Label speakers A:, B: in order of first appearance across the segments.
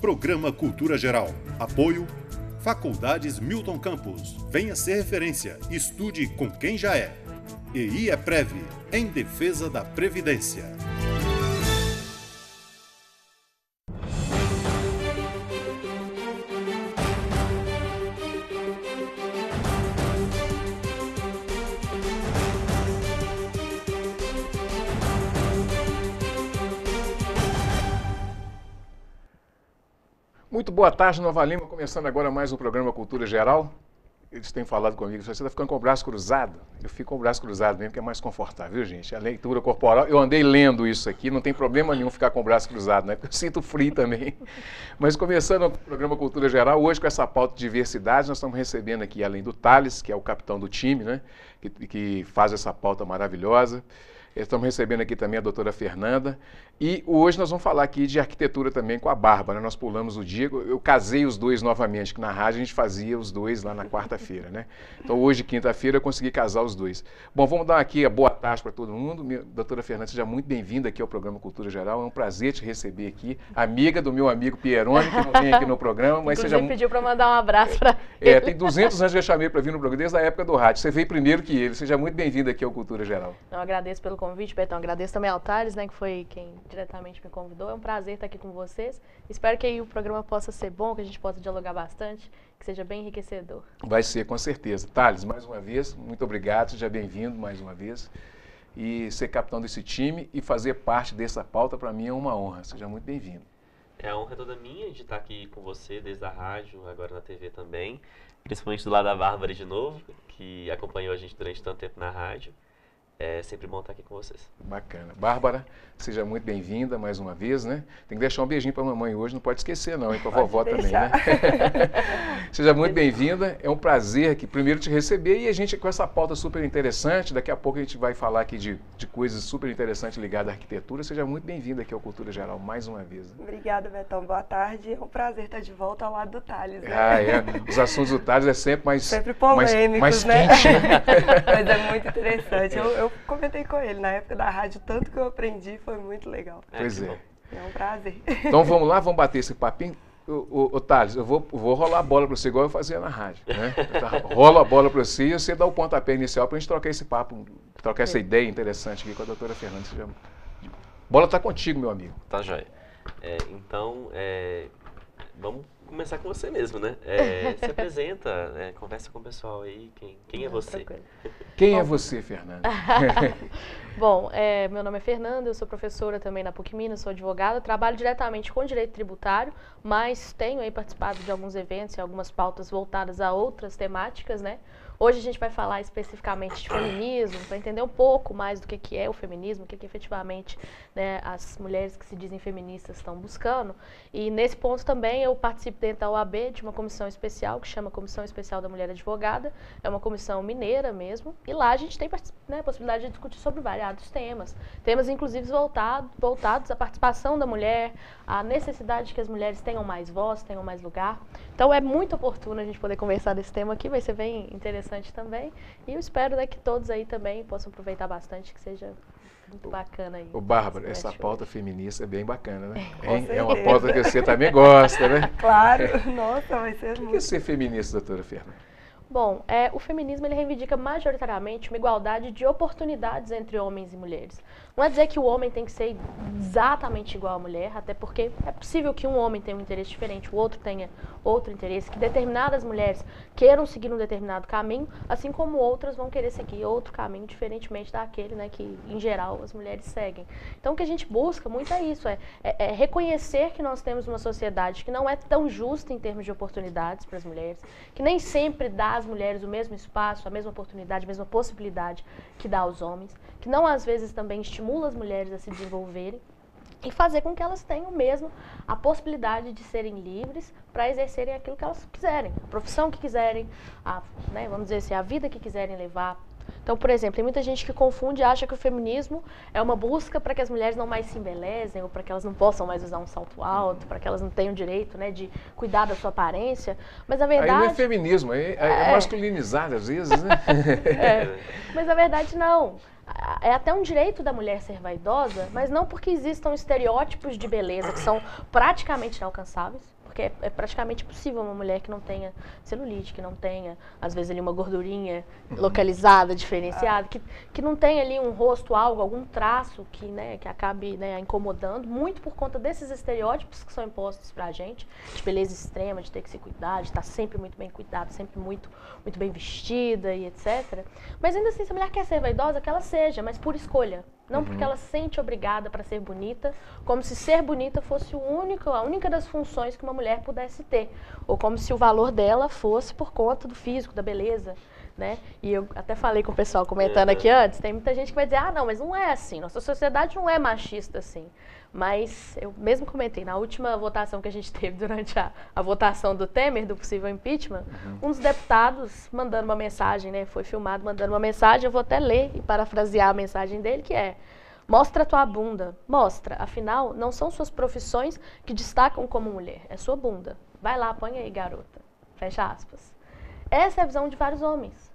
A: Programa Cultura Geral. Apoio Faculdades Milton Campos. Venha ser referência. Estude com quem já é. E IEPREV, em defesa da Previdência.
B: Muito boa tarde, Nova Lima. Começando agora mais um programa Cultura Geral. Eles têm falado comigo, você está ficando com o braço cruzado. Eu fico com o braço cruzado mesmo, que é mais confortável, viu, gente? A leitura corporal, eu andei lendo isso aqui, não tem problema nenhum ficar com o braço cruzado, né? Porque eu sinto frio também. Mas começando o programa Cultura Geral, hoje com essa pauta de diversidade, nós estamos recebendo aqui, além do Thales, que é o capitão do time, né? Que faz essa pauta maravilhosa. Estamos recebendo aqui também a doutora Fernanda e hoje nós vamos falar aqui de arquitetura também com a Bárbara. Nós pulamos o dia, eu casei os dois novamente, que na rádio a gente fazia os dois lá na quarta-feira, né? Então hoje, quinta-feira, eu consegui casar os dois. Bom, vamos dar aqui a boa tarde para todo mundo. Doutora Fernanda, seja muito bem-vinda aqui ao programa Cultura Geral. É um prazer te receber aqui. Amiga do meu amigo Pieroni, que não vem aqui no programa. Mas
C: inclusive
B: seja...
C: pediu para mandar um abraço para ele.
B: Tem 200 anos que eu chamei para vir no programa, desde a época do rádio. Você veio primeiro que ele. Seja muito bem-vinda aqui ao Cultura Geral.
C: Eu agradeço pelo convite, Betão. Agradeço também ao Thales, né, que foi quem diretamente me convidou. É um prazer estar aqui com vocês. Espero que aí o programa possa ser bom, que a gente possa dialogar bastante, que seja bem enriquecedor.
B: Vai ser, com certeza. Thales, mais uma vez, muito obrigado. Seja bem-vindo mais uma vez. E ser capitão desse time e fazer parte dessa pauta, para mim, é uma honra. Seja muito bem-vindo.
D: É a honra toda minha de estar aqui com você, desde a rádio, agora na TV também. Principalmente do lado da Bárbara de novo, que acompanhou a gente durante tanto tempo na rádio. É sempre bom estar aqui com vocês.
B: Bacana. Bárbara, seja muito bem-vinda mais uma vez, né? Tem que deixar um beijinho para a mamãe hoje, não pode esquecer não, e para a vovó também, né? Seja muito bem-vinda, é um prazer aqui primeiro te receber e a gente com essa pauta super interessante, daqui a pouco a gente vai falar aqui de coisas super interessantes ligadas à arquitetura. Seja muito bem-vinda aqui ao Cultura Geral mais uma vez. Né?
E: Obrigada, Betão. Boa tarde. É um prazer estar de volta ao lado do Thales, né?
B: Ah, é. Os assuntos do Thales é sempre mais...
E: Sempre polêmicos,
B: mais
E: né?
B: quente, né?
E: Mas é muito interessante. Eu comentei com ele na época da rádio, tanto que eu aprendi, foi muito legal.
B: Pois é.
E: É um prazer.
B: Então vamos lá, vamos bater esse papinho. Ô Thales, eu vou rolar a bola para você igual eu fazia na rádio, né? Rolo a bola para você e você dá o pontapé inicial para a gente trocar esse papo, trocar essa ideia interessante aqui com a doutora Fernanda. Bola está contigo, meu amigo.
D: Tá, joia. Então, vamos começar com você mesmo, né? Se apresenta, conversa com o pessoal aí, quem é você?
C: Tranquilo.
B: Quem é você, Fernanda?
C: Bom, meu nome é Fernanda, eu sou professora também na PUC Minas, sou advogada, trabalho diretamente com direito tributário, mas tenho aí participado de alguns eventos e algumas pautas voltadas a outras temáticas, né? Hoje a gente vai falar especificamente de feminismo, para entender um pouco mais do que é o feminismo, o que efetivamente, né, as mulheres que se dizem feministas estão buscando. E nesse ponto também eu participo dentro da OAB de uma comissão especial, que chama Comissão Especial da Mulher Advogada, é uma comissão mineira mesmo, e lá a gente tem, né, a possibilidade de discutir sobre variados temas inclusive voltados à participação da mulher, à necessidade de que as mulheres tenham mais voz, tenham mais lugar. Então é muito oportuno a gente poder conversar desse tema aqui, vai ser bem interessante também, e eu espero, né, que todos aí também possam aproveitar bastante, que seja muito bacana aí.
B: Ô Bárbara, essa pauta feminista é bem bacana, né?
E: É
B: uma pauta que você também gosta, né?
E: Claro, nossa, vai ser muito.
B: O que é ser feminista, doutora Fernanda?
C: Bom, o feminismo ele reivindica majoritariamente uma igualdade de oportunidades entre homens e mulheres. Não é dizer que o homem tem que ser exatamente igual à mulher, até porque é possível que um homem tenha um interesse diferente, o outro tenha outro interesse, que determinadas mulheres queiram seguir um determinado caminho, assim como outras vão querer seguir outro caminho, diferentemente daquele, né, que, em geral, as mulheres seguem. Então, o que a gente busca muito é isso, é reconhecer que nós temos uma sociedade que não é tão justa em termos de oportunidades para as mulheres, que nem sempre dá às mulheres o mesmo espaço, a mesma oportunidade, a mesma possibilidade que dá aos homens, que não às vezes também estimula as mulheres a se desenvolverem e fazer com que elas tenham mesmo a possibilidade de serem livres para exercerem aquilo que elas quiserem, a profissão que quiserem, né, vamos dizer assim, a vida que quiserem levar. Então, por exemplo, tem muita gente que confunde e acha que o feminismo é uma busca para que as mulheres não mais se embelezem, ou para que elas não possam mais usar um salto alto, para que elas não tenham direito, né, de cuidar da sua aparência. Mas a verdade...
B: Aí não é feminismo, é masculinizado às vezes, né?
C: Mas a verdade não. É até um direito da mulher ser vaidosa, mas não porque existam estereótipos de beleza que são praticamente inalcançáveis. porque é praticamente impossível uma mulher que não tenha celulite, que não tenha, às vezes, ali uma gordurinha localizada, diferenciada, que não tenha ali um rosto, algum traço que, né, que acabe, né, incomodando, muito por conta desses estereótipos que são impostos pra gente, de beleza extrema, de ter que se cuidar, de estar sempre muito bem cuidada, sempre muito bem vestida e etc. Mas ainda assim, se a mulher quer ser vaidosa, que ela seja, mas por escolha. Não porque ela se sente obrigada para ser bonita, como se ser bonita fosse a única das funções que uma mulher pudesse ter. Ou como se o valor dela fosse por conta do físico, da beleza, né? E eu até falei com o pessoal comentando aqui antes, tem muita gente que vai dizer, não, mas não é assim, nossa sociedade não é machista assim. Mas eu mesmo comentei, na última votação que a gente teve durante a votação do Temer, do possível impeachment, um dos deputados mandando uma mensagem, né, foi filmado mandando uma mensagem, eu vou até ler e parafrasear a mensagem dele, que é: mostra a tua bunda, mostra, afinal, não são suas profissões que destacam como mulher, é sua bunda. Vai lá, põe aí, garota. Fecha aspas. Essa é a visão de vários homens.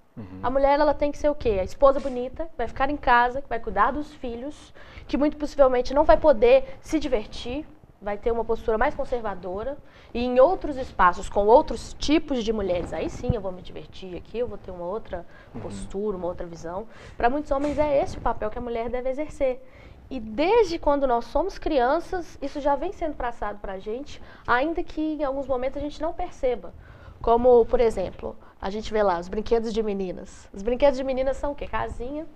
C: A mulher, ela tem que ser o quê? A esposa bonita, que vai ficar em casa, que vai cuidar dos filhos, que muito possivelmente não vai poder se divertir, vai ter uma postura mais conservadora, e em outros espaços, com outros tipos de mulheres, aí sim eu vou me divertir aqui, eu vou ter uma outra postura, uma outra visão. Para muitos homens é esse o papel que a mulher deve exercer. E desde quando nós somos crianças, isso já vem sendo passado para a gente, ainda que em alguns momentos a gente não perceba. Como, por exemplo, a gente vê lá os brinquedos de meninas. Os brinquedos de meninas são o quê? Casinha,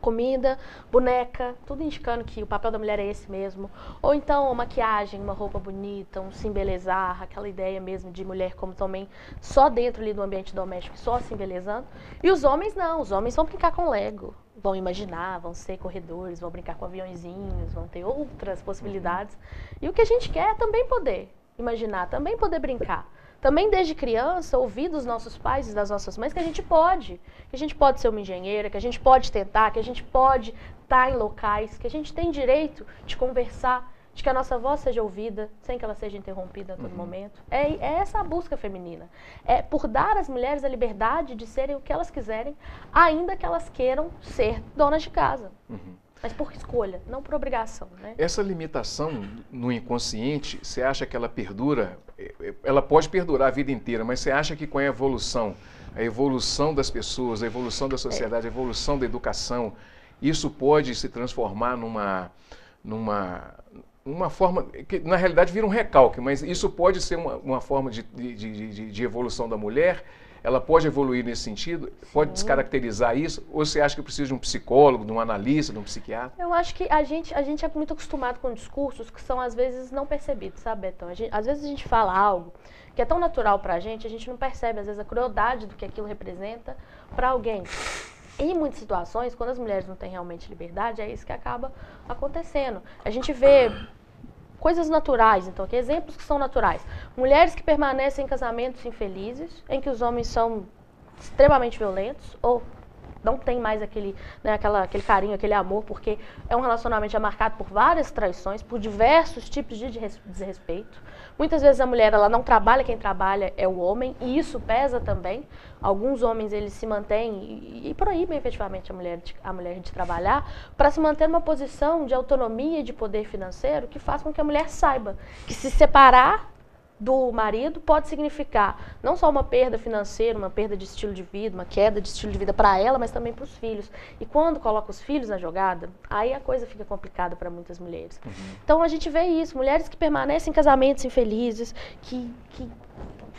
C: comida, boneca, tudo indicando que o papel da mulher é esse mesmo. Ou então maquiagem, uma roupa bonita, um se embelezar, aquela ideia mesmo de mulher como também só dentro ali do ambiente doméstico, só se embelezando. E os homens não, os homens vão brincar com Lego, vão imaginar, vão ser corredores, vão brincar com aviõezinhos, vão ter outras possibilidades. E o que a gente quer é também poder imaginar, também poder brincar. Também desde criança, ouvir dos nossos pais e das nossas mães que a gente pode ser uma engenheira, que a gente pode tentar, que a gente pode estar em locais, que a gente tem direito de conversar, de que a nossa voz seja ouvida, sem que ela seja interrompida a todo momento. É essa a busca feminina. É por dar às mulheres a liberdade de serem o que elas quiserem, ainda que elas queiram ser donas de casa. Mas por escolha, não por obrigação, né?
B: Essa limitação no inconsciente, você acha que ela perdura? Ela pode perdurar a vida inteira, mas você acha que com a evolução das pessoas, a evolução da sociedade, a evolução da educação, isso pode se transformar numa forma, que na realidade vira um recalque, mas isso pode ser uma forma de evolução da mulher? Ela pode evoluir nesse sentido? Pode descaracterizar isso? Ou você acha que precisa de um psicólogo, de um analista, de um psiquiatra?
C: Eu acho que a gente é muito acostumado com discursos que são, às vezes, não percebidos, sabe, Betão? Às vezes a gente fala algo que é tão natural pra gente, a gente não percebe, às vezes, a crueldade do que aquilo representa pra alguém. E em muitas situações, quando as mulheres não têm realmente liberdade, é isso que acaba acontecendo. A gente vê coisas naturais, então, aqui, exemplos que são naturais. Mulheres que permanecem em casamentos infelizes, em que os homens são extremamente violentos, ou não tem mais aquele carinho, aquele amor, porque é um relacionamento já marcado por várias traições, por diversos tipos de desrespeito. Muitas vezes a mulher, ela não trabalha, quem trabalha é o homem, e isso pesa também. Alguns homens, eles se mantêm e proíbem efetivamente a mulher de trabalhar para se manter numa posição de autonomia e de poder financeiro que faz com que a mulher saiba que se separar do marido pode significar não só uma perda financeira, uma perda de estilo de vida, uma queda de estilo de vida para ela, mas também para os filhos. E quando coloca os filhos na jogada, aí a coisa fica complicada para muitas mulheres. Então a gente vê isso, mulheres que permanecem em casamentos infelizes, que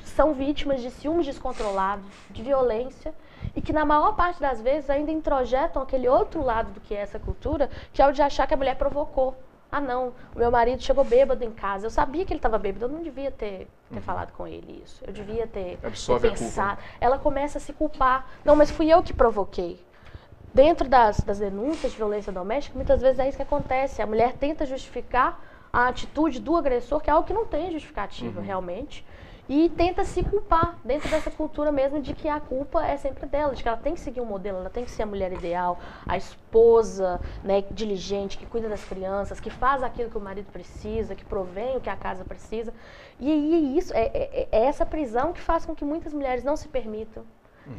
C: são vítimas de ciúmes descontrolados, de violência, e que na maior parte das vezes ainda introjetam aquele outro lado do que é essa cultura, que é o de achar que a mulher provocou. Ah, não, o meu marido chegou bêbado em casa. Eu sabia que ele estava bêbado, eu não devia ter falado com ele isso. Eu devia ter pensado. Ela começa a se culpar. Não, mas fui eu que provoquei. Dentro das denúncias de violência doméstica, muitas vezes é isso que acontece. A mulher tenta justificar a atitude do agressor, que é algo que não tem justificativa realmente, e tenta se culpar dentro dessa cultura mesmo de que a culpa é sempre dela, de que ela tem que seguir um modelo, ela tem que ser a mulher ideal, a esposa, né, diligente, que cuida das crianças, que faz aquilo que o marido precisa, que provém o que a casa precisa. E isso é essa prisão que faz com que muitas mulheres não se permitam,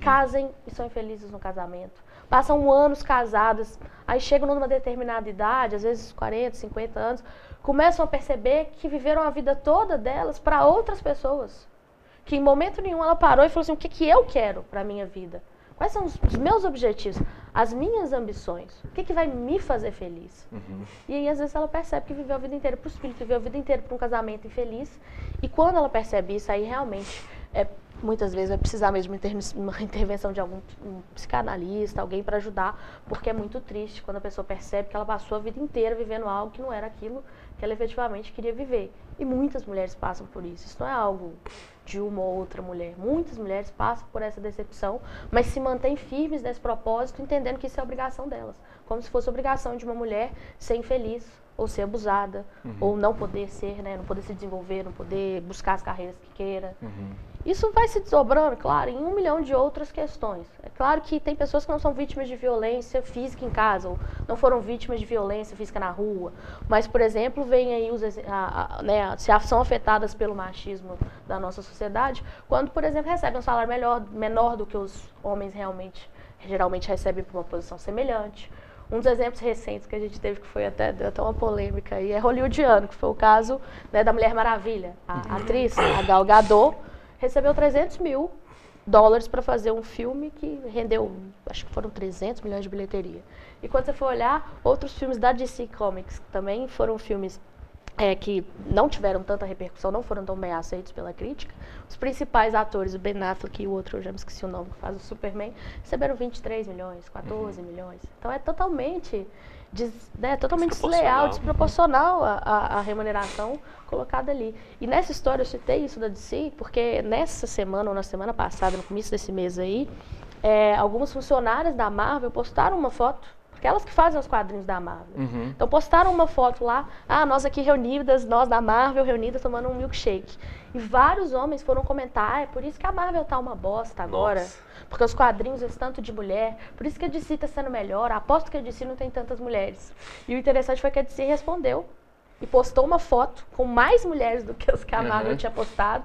C: casem e são infelizes no casamento. Passam anos casadas, aí chegam numa determinada idade, às vezes 40, 50 anos, começam a perceber que viveram a vida toda delas para outras pessoas. Que em momento nenhum ela parou e falou assim, o que eu quero para a minha vida? Quais são os meus objetivos, as minhas ambições? O que vai me fazer feliz? E aí, às vezes, ela percebe que viveu a vida inteira para o espírito, viveu a vida inteira para um casamento infeliz. E quando ela percebe isso, aí realmente, muitas vezes, vai precisar mesmo de uma intervenção de algum psicanalista, alguém para ajudar, porque é muito triste quando a pessoa percebe que ela passou a vida inteira vivendo algo que não era aquilo que ela efetivamente queria viver. E muitas mulheres passam por isso. Isso não é algo de uma ou outra mulher. Muitas mulheres passam por essa decepção, mas se mantêm firmes nesse propósito, entendendo que isso é obrigação delas. Como se fosse obrigação de uma mulher ser infeliz, ou ser abusada, ou não poder ser, né, não poder se desenvolver, não poder buscar as carreiras que queira. Isso vai se desdobrando, claro, em 1 milhão de outras questões. É claro que tem pessoas que não são vítimas de violência física em casa, ou não foram vítimas de violência física na rua. Mas, por exemplo, vem aí são afetadas pelo machismo da nossa sociedade, quando, por exemplo, recebem um salário menor do que os homens geralmente recebem por uma posição semelhante. Um dos exemplos recentes que a gente teve, que foi deu até uma polêmica aí, é hollywoodiano, que foi o caso, né, da Mulher Maravilha. A atriz, a Gal Gadot, recebeu $300 mil para fazer um filme que rendeu, acho que foram 300 milhões de bilheteria. E quando você for olhar, outros filmes da DC Comics, que também foram filmes que não tiveram tanta repercussão, não foram tão bem aceitos pela crítica, os principais atores, o Ben Affleck e o outro, eu já me esqueci o nome, que faz o Superman, receberam 23 milhões, 14 milhões. Então é totalmente desleal, desproporcional a remuneração colocada ali. E nessa história eu citei isso da DC, porque nessa semana ou na semana passada, no começo desse mês aí, algumas funcionárias da Marvel postaram uma foto, aquelas que fazem os quadrinhos da Marvel. Então postaram uma foto lá, nós aqui reunidas, nós da Marvel reunidas tomando um milkshake. E vários homens foram comentar, é por isso que a Marvel tá uma bosta agora. Nossa. Porque os quadrinhos esse tanto de mulher, por isso que a DC tá sendo melhor, aposto que a DC não tem tantas mulheres. E o interessante foi que a DC respondeu e postou uma foto com mais mulheres do que as que a Marvel tinha postado,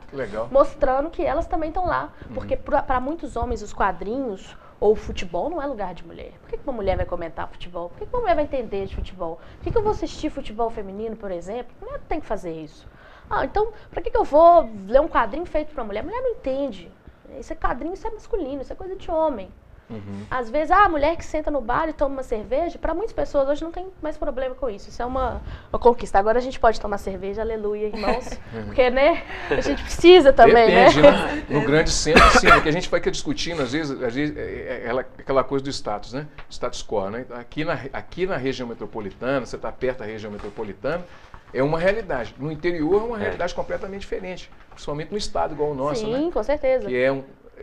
C: mostrando que elas também estão lá. Porque para muitos homens os quadrinhos ou o futebol não é lugar de mulher. Por que uma mulher vai comentar futebol? Por que uma mulher vai entender de futebol? Por que eu vou assistir futebol feminino, por exemplo? A mulher tem que fazer isso. Então, para que eu vou ler um quadrinho feito para mulher? A mulher não entende. Esse quadrinho, isso é masculino, isso é coisa de homem. Às vezes, a mulher que senta no bar e toma uma cerveja, para muitas pessoas hoje não tem mais problema com isso. Isso é uma conquista. Agora a gente pode tomar cerveja, aleluia, irmãos. Porque, né, a gente precisa também,
B: depende,
C: né?
B: No grande centro, sim, é que a gente vai discutindo, às vezes aquela coisa do status, né? Status quo, né? Aqui na região metropolitana, você está perto da região metropolitana, é uma realidade. No interior é uma realidade completamente diferente. Principalmente no estado igual o nosso, né?
C: Sim, com certeza.
B: Que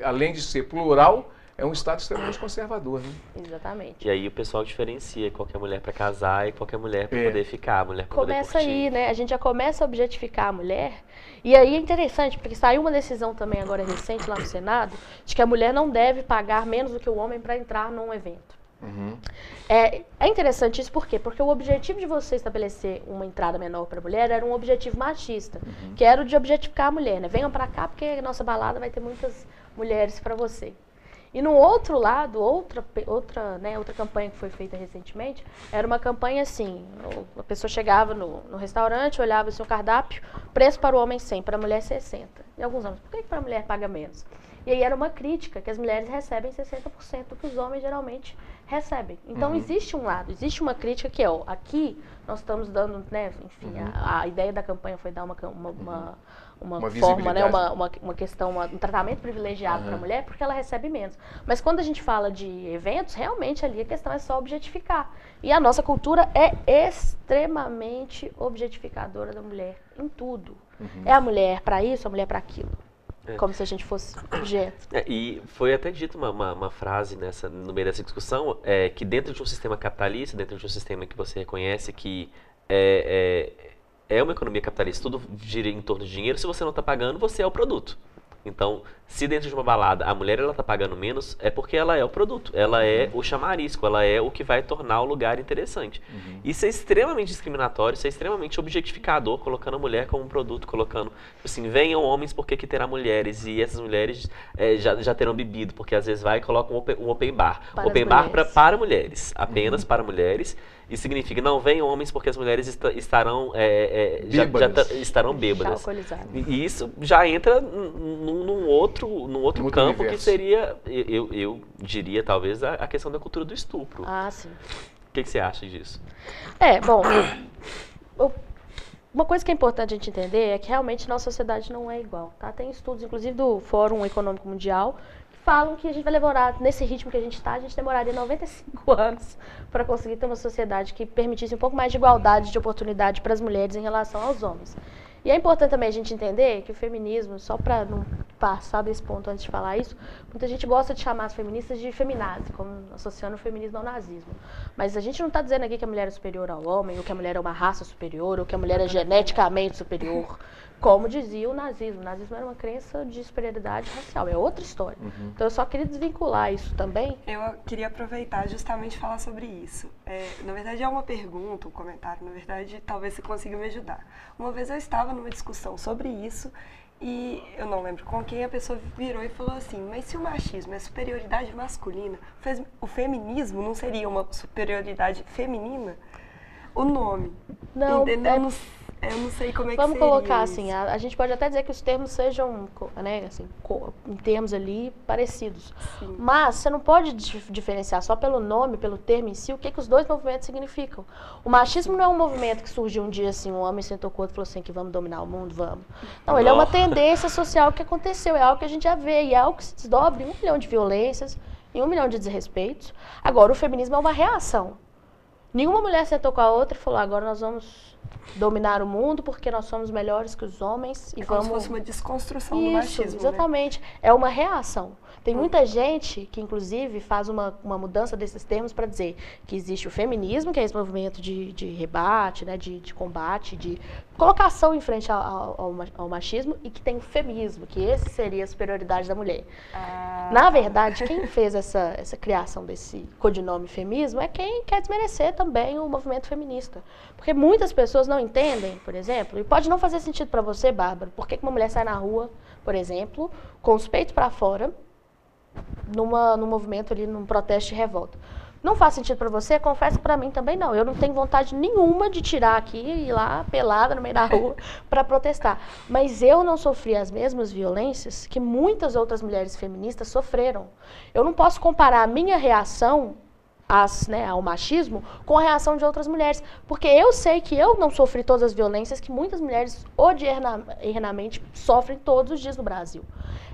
B: além de ser plural, é um estado extremamente conservador, né?
C: Exatamente.
D: E aí o pessoal diferencia qualquer mulher para casar e qualquer mulher para poder ficar, a mulher para poder curtir.
C: Começa aí, né? A gente já começa a objetificar a mulher. E aí é interessante, porque saiu uma decisão também agora recente lá no Senado, de que a mulher não deve pagar menos do que o homem para entrar num evento. É interessante isso por quê? Porque o objetivo de você estabelecer uma entrada menor para a mulher era um objetivo machista, que era o de objetificar a mulher, né? Venham para cá porque a nossa balada vai ter muitas mulheres para você. E no outro lado, outra campanha que foi feita recentemente, era uma campanha assim, a pessoa chegava no restaurante, olhava assim, o cardápio, preço para o homem 100, para a mulher 60. E alguns homens, por que para a mulher paga menos? E aí era uma crítica, que as mulheres recebem 60% do que os homens geralmente recebem. Então existe um lado, existe uma crítica que aqui nós estamos dando, né, enfim, a ideia da campanha foi dar uma forma, né, uma questão, um tratamento privilegiado para a mulher, porque ela recebe menos. Mas quando a gente fala de eventos, realmente ali a questão é só objetificar. E a nossa cultura é extremamente objetificadora da mulher em tudo. É a mulher para isso, a mulher para aquilo. Como se a gente fosse objeto.
D: E foi até dito uma frase no meio dessa discussão, que dentro de um sistema capitalista, dentro de um sistema que você reconhece que é uma economia capitalista, tudo gira em torno de dinheiro, se você não está pagando, você é o produto. Então, Se dentro de uma balada a mulher ela tá pagando menos, é porque ela é o produto, ela é o chamarisco, ela é o que vai tornar o lugar interessante. Isso é extremamente discriminatório, isso é extremamente objetificador, colocando a mulher como um produto, colocando, assim, venham homens porque que terá mulheres, e essas mulheres já terão bebido, porque às vezes vai e coloca um open bar.
C: Para
D: Open
C: as
D: bar
C: mulheres.
D: para mulheres, apenas para mulheres. Isso significa, não venham homens porque as mulheres estarão
B: Bêbadas.
D: estarão
C: Já
D: bêbadas.
C: alcoolizado.
D: E isso já entra num outro
B: Outro
D: campo que
B: universo.
D: seria, eu diria, talvez, a questão da cultura do estupro.
C: Ah, sim.
D: O que você acha disso?
C: Bom, uma coisa que é importante a gente entender é que realmente nossa sociedade não é igual, tá? Tem estudos, inclusive do Fórum Econômico Mundial, que falam que a gente vai demorar, nesse ritmo que a gente demoraria 95 anos para conseguir ter uma sociedade que permitisse um pouco mais de igualdade de oportunidade para as mulheres em relação aos homens. E é importante também a gente entender que o feminismo, só para não passar desse ponto antes de falar isso, muita gente gosta de chamar as feministas de feminazi, como associando o feminismo ao nazismo. Mas a gente não está dizendo aqui que a mulher é superior ao homem, ou que a mulher é uma raça superior, ou que a mulher é geneticamente superior, como dizia o nazismo. O nazismo era uma crença de superioridade racial, é outra história. Então eu só queria desvincular isso também.
E: Eu queria aproveitar justamente e falar sobre isso. Na verdade é uma pergunta, um comentário, na verdade talvez você consiga me ajudar. Uma vez eu estava numa discussão sobre isso e eu não lembro com quem, a pessoa virou e falou assim, mas se o machismo é superioridade masculina, o feminismo não seria uma superioridade feminina? O nome,
C: Não,
E: entendeu? Eu não sei como é que
C: vamos
E: seria
C: colocar
E: isso.
C: assim, a gente pode até dizer que os termos sejam, né, assim, em termos ali parecidos.
E: Sim.
C: Mas você não pode diferenciar só pelo nome, pelo termo em si, o que os dois movimentos significam. O machismo não é um movimento que surgiu um dia assim, um homem sentou com o outro e falou assim, que vamos dominar o mundo, vamos. Não, ele é uma tendência social que aconteceu, é algo que a gente já vê, e é algo que se desdobra em 1 milhão de violências, em 1 milhão de desrespeitos. Agora, o feminismo é uma reação. Nenhuma mulher sentou com a outra e falou, agora nós vamos dominar o mundo porque nós somos melhores que os homens e
E: Como
C: vamos...
E: se fosse uma desconstrução do
C: Isso,
E: machismo,
C: exatamente.
E: né?
C: É uma reação. Tem muita gente que, inclusive, faz uma mudança desses termos para dizer que existe o feminismo, que é esse movimento de rebate, né, de combate, de colocação em frente ao machismo, e que tem o feminismo, que esse seria a superioridade da mulher. Na verdade, quem fez essa criação desse codinome feminismo é quem quer desmerecer também o movimento feminista. Porque muitas pessoas não entendem, por exemplo, e pode não fazer sentido para você, Bárbara, por que uma mulher sai na rua, por exemplo, com os peitos para fora, num movimento ali, num protesto de revolta. Não faz sentido para você? Confesso que para mim também não. Eu não tenho vontade nenhuma de tirar aqui e ir lá pelada no meio da rua para protestar. Mas eu não sofri as mesmas violências que muitas outras mulheres feministas sofreram. Eu não posso comparar a minha reação ao machismo com a reação de outras mulheres. Porque eu sei que eu não sofri todas as violências que muitas mulheres odiernamente sofrem todos os dias no Brasil.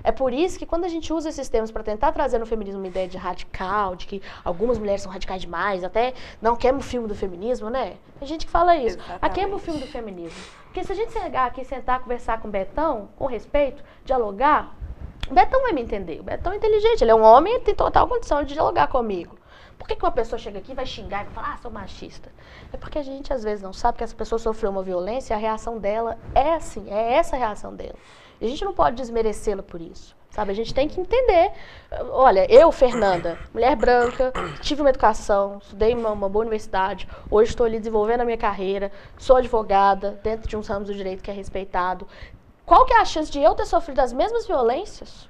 C: É por isso que quando a gente usa esses termos para tentar trazer no feminismo uma ideia de radical, de que algumas mulheres são radicais demais, até não queima o filme do feminismo, né? Tem gente que fala isso. Ah, queima o filme do feminismo. Porque se a gente chegar aqui, sentar, conversar com o Betão, com respeito, dialogar, o Betão vai me entender. O Betão é inteligente, ele é um homem e tem total condição de dialogar comigo. Por que uma pessoa chega aqui e vai xingar e vai falar, sou machista? É porque a gente às vezes não sabe que essa pessoa sofreu uma violência e a reação dela é assim, é essa a reação dela. E a gente não pode desmerecê-la por isso, sabe? A gente tem que entender. Olha, eu, Fernanda, mulher branca, tive uma educação, estudei em uma boa universidade, hoje estou ali desenvolvendo a minha carreira, sou advogada, dentro de uns ramos do direito que é respeitado. Qual que é a chance de eu ter sofrido as mesmas violências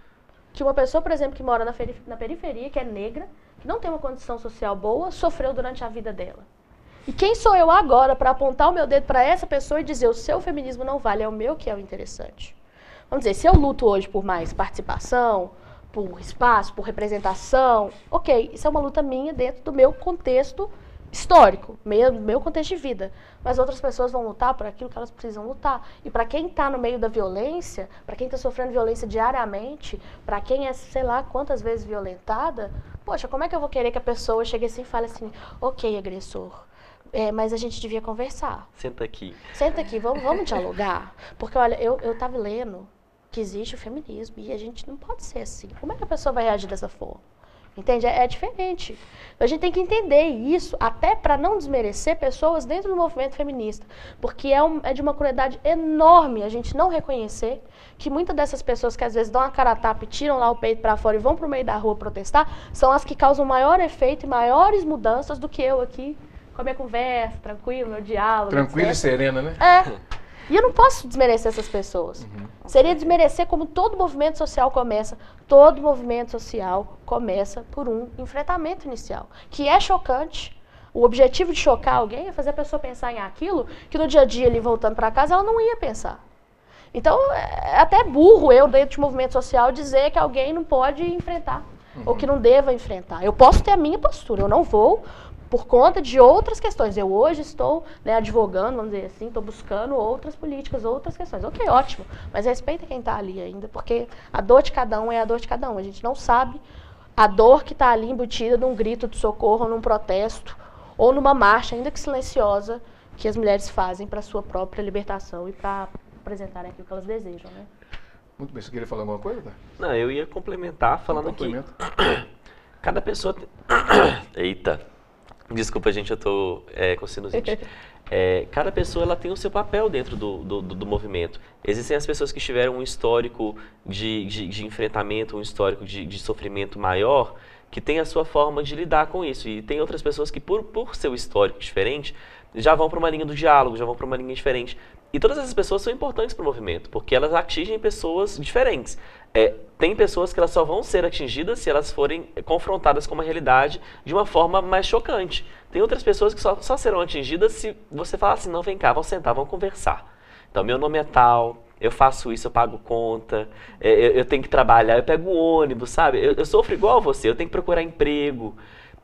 C: que uma pessoa, por exemplo, que mora na periferia, que é negra, que não tem uma condição social boa, sofreu durante a vida dela? E quem sou eu agora para apontar o meu dedo para essa pessoa e dizer o seu feminismo não vale, é o meu que é o interessante? Vamos dizer, se eu luto hoje por mais participação, por espaço, por representação, ok, isso é uma luta minha dentro do meu contexto histórico, meu contexto de vida. Mas outras pessoas vão lutar por aquilo que elas precisam lutar. E para quem está no meio da violência, para quem está sofrendo violência diariamente, para quem é, sei lá, quantas vezes violentada, poxa, como é que eu vou querer que a pessoa chegue assim e fale assim, ok, agressor, mas a gente devia conversar.
D: Senta aqui.
C: Senta aqui, vamos dialogar. Porque, olha, eu estava lendo que existe o feminismo e a gente não pode ser assim. Como é que a pessoa vai reagir dessa forma? Entende? É diferente. A gente tem que entender isso, até para não desmerecer pessoas dentro do movimento feminista. Porque é de uma crueldade enorme a gente não reconhecer que muitas dessas pessoas que às vezes dão uma cara a tapa e tiram lá o peito para fora e vão para o meio da rua protestar, são as que causam maior efeito e maiores mudanças do que eu aqui, com a minha conversa, tranquilo, meu diálogo.
B: Tranquila e serena, né?
C: É. E eu não posso desmerecer essas pessoas. Seria desmerecer como todo movimento social começa. Todo movimento social começa por um enfrentamento inicial, que é chocante. O objetivo de chocar alguém é fazer a pessoa pensar em aquilo que no dia a dia, ali voltando para casa, ela não ia pensar. Então, é até burro eu, dentro de movimento social, dizer que alguém não pode enfrentar, ou que não deva enfrentar. Eu posso ter a minha postura, eu não vou por conta de outras questões. Eu hoje estou, né, advogando, vamos dizer assim, estou buscando outras políticas, outras questões. Ok, ótimo, mas respeita quem está ali ainda, porque a dor de cada um é a dor de cada um. A gente não sabe a dor que está ali embutida num grito de socorro, ou num protesto, ou numa marcha, ainda que silenciosa, que as mulheres fazem para a sua própria libertação e para apresentarem aquilo que elas desejam, né?
B: Muito bem, você queria falar alguma coisa, tá?
D: Não, eu ia complementar falando que cada pessoa... Eita! Desculpa, gente, eu tô com sinusite. Cada pessoa ela tem o seu papel dentro do movimento. Existem as pessoas que tiveram um histórico de enfrentamento, um histórico de sofrimento maior, que tem a sua forma de lidar com isso. E tem outras pessoas que, por seu histórico diferente, já vão para uma linha do diálogo, já vão para uma linha diferente. E todas essas pessoas são importantes para o movimento, porque elas atingem pessoas diferentes. Tem pessoas que elas só vão ser atingidas se elas forem confrontadas com uma realidade de uma forma mais chocante. Tem outras pessoas que só serão atingidas se você falar assim, não, vem cá, vamos sentar, vamos conversar. Então, meu nome é tal, eu faço isso, eu pago conta, eu tenho que trabalhar, eu pego o ônibus, sabe? Eu sofro igual a você, eu tenho que procurar emprego.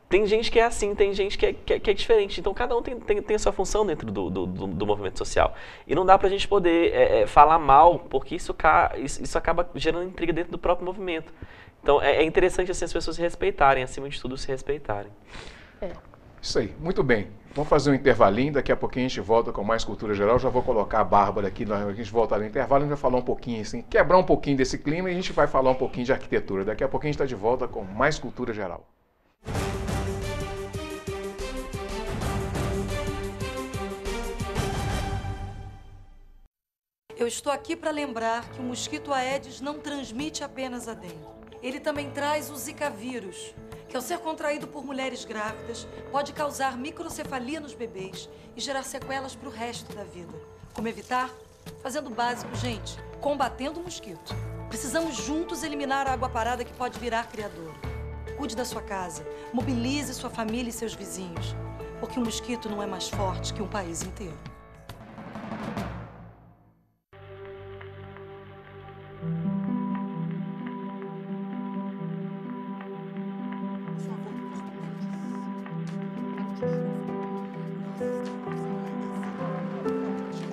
D: Tem gente que é assim, tem gente que é diferente. Então, cada um tem a sua função dentro do movimento social. E não dá pra gente poder falar mal, porque isso acaba gerando intriga dentro do próprio movimento. Então, é interessante assim, as pessoas se respeitarem, acima de tudo, se respeitarem.
B: Isso aí, muito bem. Vamos fazer um intervalinho, daqui a pouquinho a gente volta com mais cultura geral. Já vou colocar a Bárbara aqui, a gente volta no intervalo, a gente vai falar um pouquinho, assim, quebrar um pouquinho desse clima e a gente vai falar um pouquinho de arquitetura. Daqui a pouquinho a gente está de volta com mais cultura geral.
F: Eu estou aqui para lembrar que o mosquito Aedes não transmite apenas a dengue. Ele também traz o Zika vírus, que ao ser contraído por mulheres grávidas, pode causar microcefalia nos bebês e gerar sequelas para o resto da vida. Como evitar? Fazendo o básico, gente, combatendo o mosquito. Precisamos juntos eliminar a água parada que pode virar criador. Cuide da sua casa, mobilize sua família e seus vizinhos, porque o mosquito não é mais forte que um país inteiro.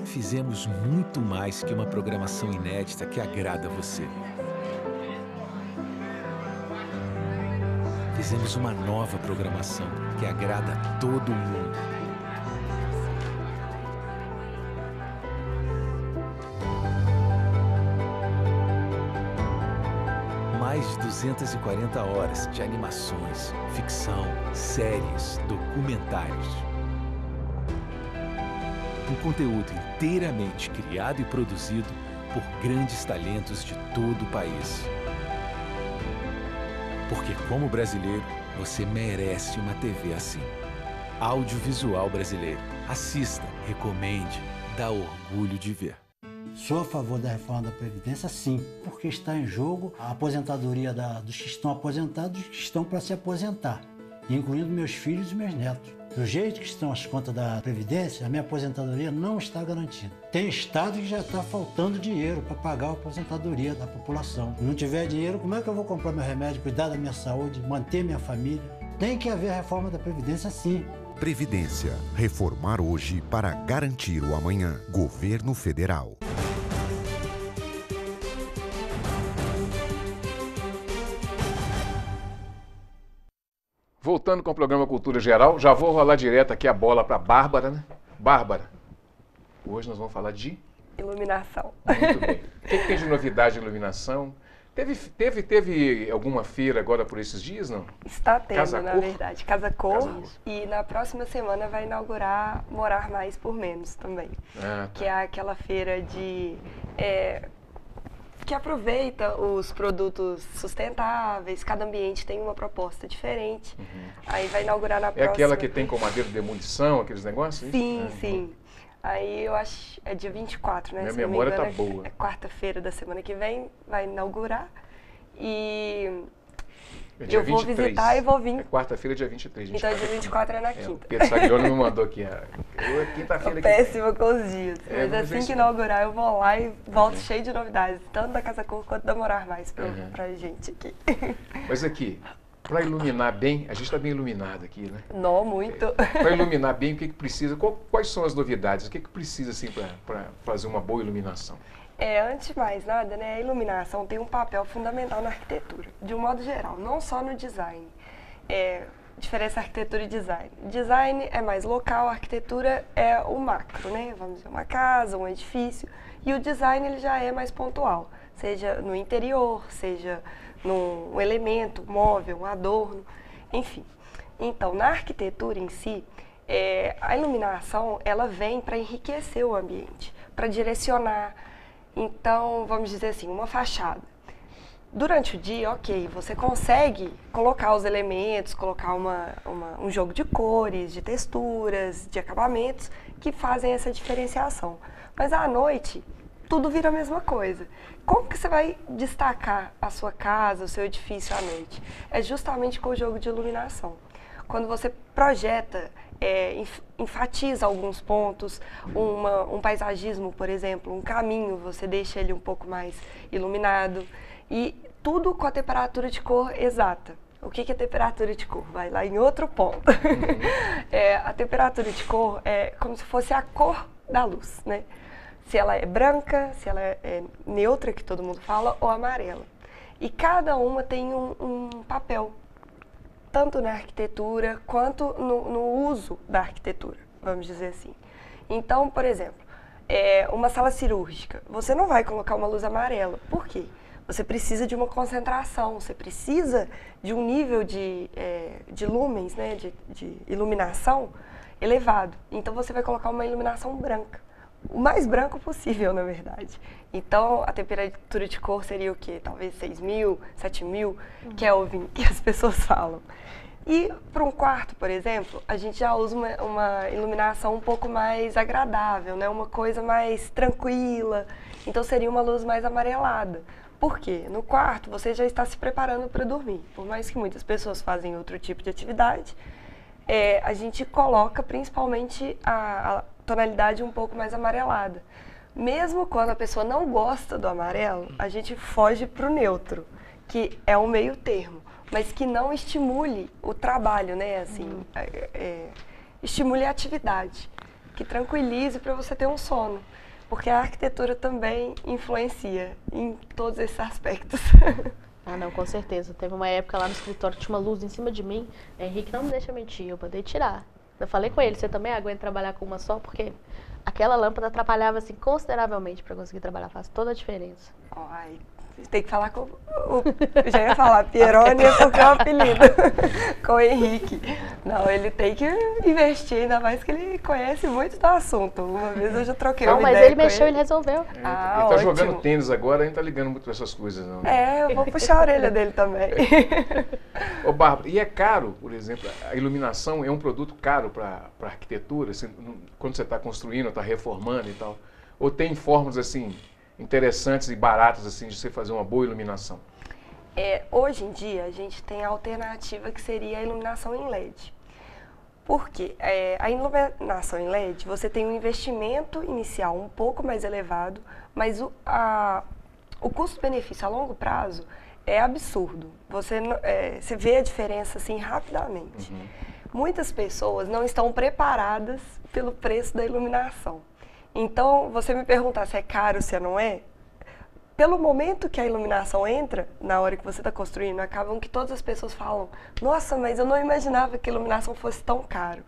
G: Fizemos muito mais que uma programação inédita que agrada a você. Fizemos uma nova programação que agrada a todo mundo. Mais de 240 horas de animações, ficção, séries, documentários. Um conteúdo inteiramente criado e produzido por grandes talentos de todo o país. Porque, como brasileiro, você merece uma TV assim. Audiovisual Brasileiro. Assista, recomende, dá orgulho de ver.
H: Sou a favor da reforma da Previdência, sim, porque está em jogo a aposentadoria dos que estão aposentados e que estão para se aposentar, incluindo meus filhos e meus netos. Do jeito que estão as contas da Previdência, a minha aposentadoria não está garantida. Tem estado que já está faltando dinheiro para pagar a aposentadoria da população. Se não tiver dinheiro, como é que eu vou comprar meu remédio, cuidar da minha saúde, manter minha família? Tem que haver a reforma da Previdência, sim.
I: Previdência. Reformar hoje para garantir o amanhã. Governo Federal.
B: Voltando com o programa Cultura Geral, já vou rolar direto aqui a bola para a Bárbara, né? Bárbara, hoje nós vamos falar de...
E: Iluminação.
B: Muito bem. O que tem de novidade em iluminação? Teve alguma feira agora por esses dias, não?
E: Está tendo,
B: Casa
E: na
B: Cor?
E: verdade. Casa Cor.
B: Casa Cor.
E: E na próxima semana vai inaugurar Morar Mais por Menos também.
B: Ah, tá.
E: Que é aquela feira que aproveita os produtos sustentáveis, cada ambiente tem uma proposta diferente. Aí vai inaugurar na próxima.
B: É aquela que tem com madeira de demolição, aqueles negócios?
E: Sim, sim. Aí eu acho, é dia 24, né?
B: Minha
E: Se não me
B: memória tá
E: engano,
B: boa.
E: É quarta-feira da semana que vem, vai inaugurar. E
B: É dia
E: eu vou
B: 23.
E: visitar e vou vir.
B: É quarta-feira, dia 23.
E: Então dia 24 é na
B: O
E: quinta.
B: Pedro Saglione me mandou aqui. É quinta-feira que vem.
E: Péssima com os dias.
B: É,
E: Mas
B: vamos ver
E: assim
B: se-
E: que inaugurar, eu vou lá e volto cheio de novidades, tanto da Casa Cor quanto da Morar Mais pra gente aqui.
B: Mas aqui, para iluminar bem, a gente está bem iluminado aqui, né?
E: Não, muito.
B: Para iluminar bem, o que precisa? Quais são as novidades? O que precisa assim, para fazer uma boa iluminação?
E: Antes de mais nada, né, a iluminação tem um papel fundamental na arquitetura, de um modo geral, não só no design. Diferença arquitetura e design. Design é mais local, a arquitetura é o macro, né? Vamos dizer, uma casa, um edifício. E o design ele já é mais pontual, seja no interior, seja num elemento, móvel, um adorno, enfim. Então, na arquitetura em si, a iluminação ela vem para enriquecer o ambiente, para direcionar. Então, vamos dizer assim, uma fachada. Durante o dia, ok, você consegue colocar os elementos, colocar um jogo de cores, de texturas, de acabamentos que fazem essa diferenciação. Mas à noite, tudo vira a mesma coisa. Como que você vai destacar a sua casa, o seu edifício à noite? É justamente com o jogo de iluminação. Quando você projeta, enfatiza alguns pontos, um paisagismo, por exemplo, um caminho, você deixa ele um pouco mais iluminado. E tudo com a temperatura de cor exata. O que é temperatura de cor? Vai lá em outro ponto. A temperatura de cor é como se fosse a cor da luz, né? Se ela é branca, se ela é neutra, que todo mundo fala, ou amarela. E cada uma tem um papel, tanto na arquitetura quanto no uso da arquitetura, vamos dizer assim. Então, por exemplo, uma sala cirúrgica, você não vai colocar uma luz amarela. Por quê? Você precisa de uma concentração, você precisa de um nível de lumens, né, de iluminação elevado. Então, você vai colocar uma iluminação branca. O mais branco possível, na verdade. Então, a temperatura de cor seria o quê? Talvez 6.000, 7.000 Kelvin, que as pessoas falam. E para um quarto, por exemplo, a gente já usa uma iluminação um pouco mais agradável, né? Uma coisa mais tranquila. Então, seria uma luz mais amarelada. Por quê? No quarto, você já está se preparando para dormir. Por mais que muitas pessoas fazem outro tipo de atividade, a gente coloca principalmente a tonalidade um pouco mais amarelada. Mesmo quando a pessoa não gosta do amarelo, a gente foge para o neutro, que é um meio termo, mas que não estimule o trabalho, né? Assim, estimule a atividade, que tranquilize para você ter um sono. Porque a arquitetura também influencia em todos esses aspectos.
C: Ah, não, com certeza. Teve uma época lá no escritório que tinha uma luz em cima de mim. Henrique, não me deixa mentir, eu mandei tirar. Eu falei com ele, você também aguenta trabalhar com uma só? Porque aquela lâmpada atrapalhava assim, consideravelmente para conseguir trabalhar, faz toda a diferença.
E: Ai, tem que falar com eu já ia falar Pieroni porque é o apelido, com o Henrique. Não, ele tem que investir, ainda mais que ele conhece muito do assunto. Uma vez eu já troquei uma ideia.
C: Não, mas ele mexeu, ele resolveu.
B: Ele tá jogando tênis agora, a gente tá ligando muito para essas coisas, não.
E: Eu vou puxar a orelha dele também.
B: Ô, Bárbara, e é caro, por exemplo, a iluminação é um produto caro para arquitetura, assim, quando você está construindo, está reformando e tal? Ou tem formas, assim, interessantes e baratas, assim, de você fazer uma boa iluminação?
E: Hoje em dia, a gente tem a alternativa que seria a iluminação em LED. Por quê? A iluminação em LED, você tem um investimento inicial um pouco mais elevado, mas o custo-benefício a longo prazo é absurdo. Você vê a diferença assim rapidamente. Muitas pessoas não estão preparadas pelo preço da iluminação. Então, você me perguntar se é caro, se não é, pelo momento que a iluminação entra, na hora que você está construindo, acabam que todas as pessoas falam, nossa, mas eu não imaginava que a iluminação fosse tão caro.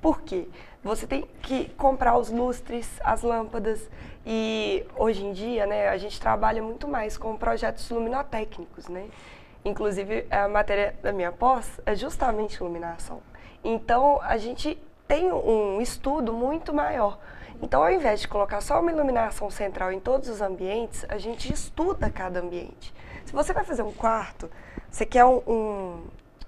E: Por quê? Você tem que comprar os lustres, as lâmpadas e hoje em dia, né, a gente trabalha muito mais com projetos luminotécnicos, né? Inclusive a matéria da minha pós é justamente iluminação. Então a gente tem um estudo muito maior. Então ao invés de colocar só uma iluminação central em todos os ambientes, a gente estuda cada ambiente. Se você vai fazer um quarto, você quer um